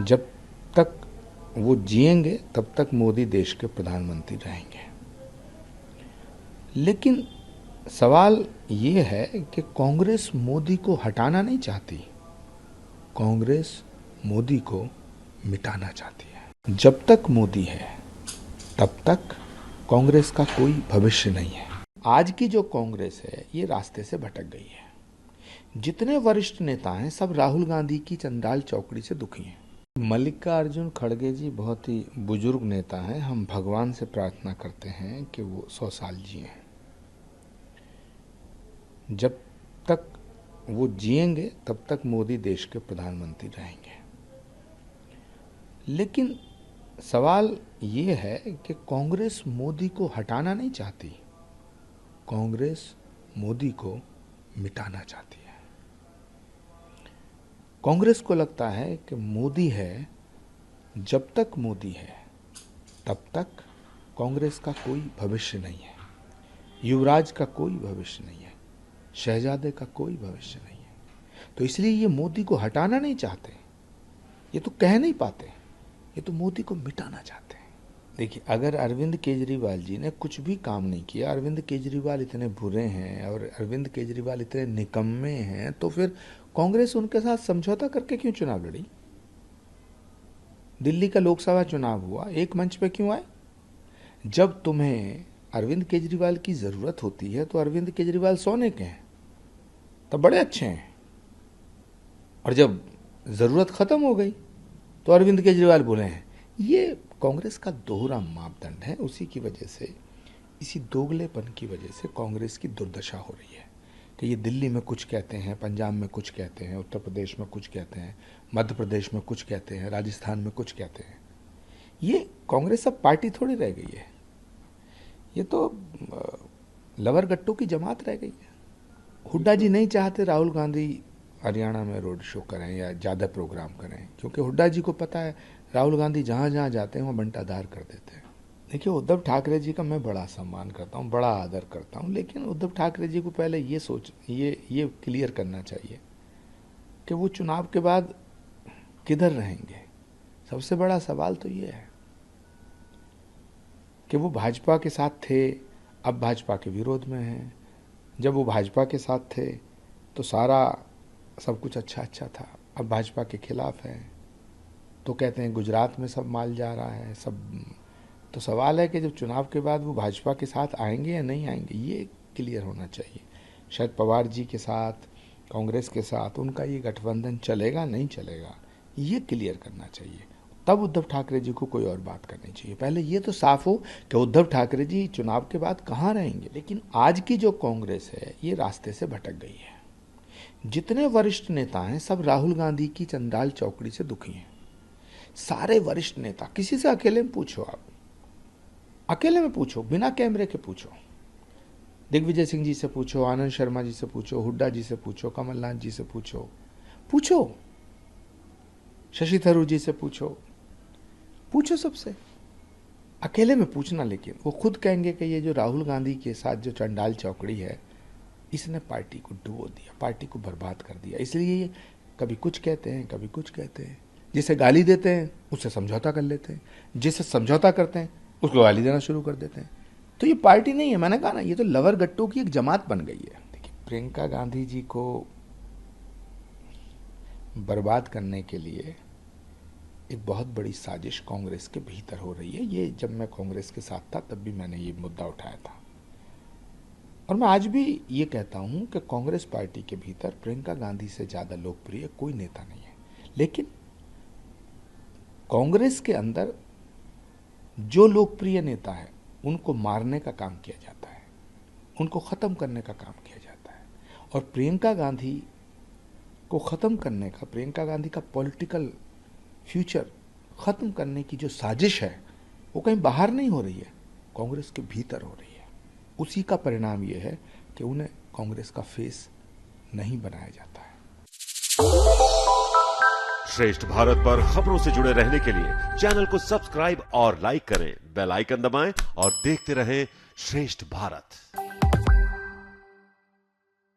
जब तक वो जिएंगे तब तक मोदी देश के प्रधानमंत्री रहेंगे। लेकिन सवाल ये है कि कांग्रेस मोदी को हटाना नहीं चाहती, कांग्रेस मोदी को मिटाना चाहती है। जब तक मोदी है तब तक कांग्रेस का कोई भविष्य नहीं है। आज की जो कांग्रेस है ये रास्ते से भटक गई है। जितने वरिष्ठ नेता हैं सब राहुल गांधी की चंडाल चौकड़ी से दुखी हैं। मल्लिकार्जुन खड़गे जी बहुत ही बुजुर्ग नेता हैं। हम भगवान से प्रार्थना करते हैं कि वो 100 साल जिए। जब तक वो जिएंगे तब तक मोदी देश के प्रधानमंत्री रहेंगे। लेकिन सवाल ये है कि कांग्रेस मोदी को हटाना नहीं चाहती, कांग्रेस मोदी को मिटाना चाहती है। कांग्रेस को लगता है कि मोदी है, जब तक मोदी है तब तक कांग्रेस का कोई भविष्य नहीं है, युवराज का कोई भविष्य नहीं है, शहजादे का कोई भविष्य नहीं है। तो इसलिए ये मोदी को हटाना नहीं चाहते, ये तो कह नहीं पाते, ये तो मोदी को मिटाना चाहते हैं। देखिए, अगर अरविंद केजरीवाल जी ने कुछ भी काम नहीं किया, अरविंद केजरीवाल इतने बुरे हैं और अरविंद केजरीवाल इतने निकम्मे हैं, तो फिर कांग्रेस उनके साथ समझौता करके क्यों चुनाव लड़ी? दिल्ली का लोकसभा चुनाव हुआ, एक मंच पे क्यों आए? जब तुम्हें अरविंद केजरीवाल की जरूरत होती है तो अरविंद केजरीवाल सोने के हैं, तो बड़े अच्छे हैं, और जब जरूरत खत्म हो गई तो अरविंद केजरीवाल बोले हैं। ये कांग्रेस का दोहरा मापदंड है। उसी की वजह से, इसी दोगलेपन की वजह से कांग्रेस की दुर्दशा हो रही है कि ये दिल्ली में कुछ कहते हैं, पंजाब में कुछ कहते हैं, उत्तर प्रदेश में कुछ कहते हैं, मध्य प्रदेश में कुछ कहते हैं, राजस्थान में कुछ कहते हैं। ये कांग्रेस अब पार्टी थोड़ी रह गई है, ये तो लवर गट्टू की जमात रह गई है। हुड्डा जी नहीं चाहते राहुल गांधी हरियाणा में रोड शो करें या ज़्यादा प्रोग्राम करें, क्योंकि हुड्डा जी को पता है राहुल गांधी जहाँ जहाँ जाते हैं वहाँ बंटाधार कर देते हैं। देखिए, उद्धव ठाकरे जी का मैं बड़ा सम्मान करता हूँ, बड़ा आदर करता हूँ, लेकिन उद्धव ठाकरे जी को पहले ये क्लियर करना चाहिए कि वो चुनाव के बाद किधर रहेंगे। सबसे बड़ा सवाल तो ये है कि वो भाजपा के साथ थे, अब भाजपा के विरोध में हैं। जब वो भाजपा के साथ थे तो सब कुछ अच्छा था, अब भाजपा के खिलाफ है तो कहते हैं गुजरात में सब माल जा रहा है सब। तो सवाल है कि जब चुनाव के बाद वो भाजपा के साथ आएंगे या नहीं आएंगे, ये क्लियर होना चाहिए। शरद पवार जी के साथ, कांग्रेस के साथ उनका ये गठबंधन चलेगा नहीं चलेगा, ये क्लियर करना चाहिए। तब उद्धव ठाकरे जी को कोई और बात करनी चाहिए। पहले ये तो साफ हो कि उद्धव ठाकरे जी चुनाव के बाद कहाँ रहेंगे। लेकिन आज की जो कांग्रेस है ये रास्ते से भटक गई है। जितने वरिष्ठ नेता हैं सब राहुल गांधी की चंडाल चौकड़ी से दुखी हैं। सारे वरिष्ठ नेता, किसी से अकेले में पूछो, आप अकेले में पूछो, बिना कैमरे के पूछो, दिग्विजय सिंह जी से पूछो, आनंद शर्मा जी से पूछो, हुड्डा जी से पूछो, कमलनाथ जी से पूछो, शशि थरूर जी से पूछो सबसे, अकेले में पूछना। लेकिन वो खुद कहेंगे कि ये जो राहुल गांधी के साथ जो चंडाल चौकड़ी है, इसने पार्टी को डुबो दिया, पार्टी को बर्बाद कर दिया। इसलिए ये कभी कुछ कहते हैं, कभी कुछ कहते हैं। जिसे गाली देते हैं उससे समझौता कर लेते हैं, जिसे समझौता करते हैं उसको गाली देना शुरू कर देते हैं। तो ये पार्टी नहीं है, मैंने कहा ना, ये तो लवर गट्टू की एक जमात बन गई है। देखिए, प्रियंका गांधी जी को बर्बाद करने के लिए एक बहुत बड़ी साजिश कांग्रेस के भीतर हो रही है। ये जब मैं कांग्रेस के साथ था तब भी मैंने ये मुद्दा उठाया था, और मैं आज भी ये कहता हूं कि कांग्रेस पार्टी के भीतर प्रियंका गांधी से ज्यादा लोकप्रिय कोई नेता नहीं है। लेकिन कांग्रेस के अंदर जो लोकप्रिय नेता है उनको मारने का काम किया जाता है, उनको खत्म करने का काम किया जाता है। और प्रियंका गांधी को खत्म करने का, प्रियंका गांधी का पॉलिटिकल फ्यूचर खत्म करने की जो साजिश है वो कहीं बाहर नहीं हो रही है, कांग्रेस के भीतर हो रही है। उसी का परिणाम ये है कि उन्हें कांग्रेस का फेस नहीं बनाया जाता है। श्रेष्ठ भारत पर खबरों से जुड़े रहने के लिए चैनल को सब्सक्राइब और लाइक करें, बेल आइकन दबाएं और देखते रहें श्रेष्ठ भारत।